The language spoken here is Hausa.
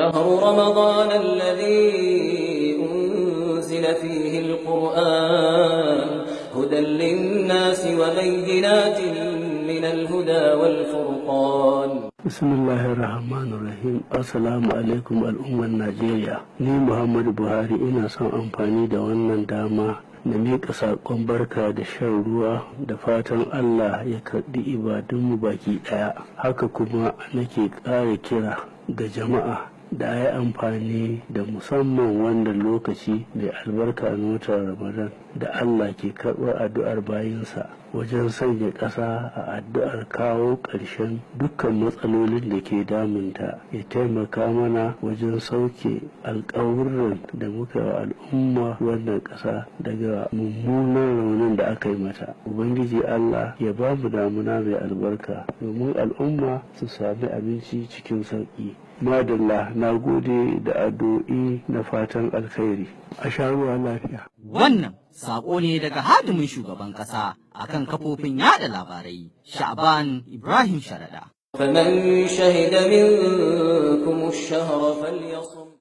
شهر رمضان الذي أنزل فيه القرآن هدى للناس وبينات من الهدى والفرقان. بسم الله الرحمن الرحيم. Assalamu alaikum al'ummar Najeriya. Ni Muhammadu Buhari ina son amfani da wannan dama na miƙa saƙon barka da shan ruwa da fatan Allah ya karɓi ibadunmu baki ɗaya. Haka kuma nake ƙara kira ga jama'a da a yi amfani da musamman wannan lokaci mai albarka na watan Ramadan da Allah ke karɓar addu'ar bayinsa wajen sanya ƙasa a addu'ar kawo ƙarshen dukkan matsalolin da ke damunta, ya taimaka mana wajen sauke alƙawurran da muka wa al'umma wannan ƙasa daga mummunan raunin da aka yi mata. Ubangiji Allah ya ba mu damuna mai albarka domin al'umma su sami abinci cikin sauƙi. Madalla, na gode da addu'o'i na fatan alkhairi. A sha ruwa lafiya. Wannan saƙo ne daga hadimin shugaban ƙasa akan kafofin yada labarai, Sha'ban Ibrahim Sharaɗa. فمن شهد منكم الشهر فليصم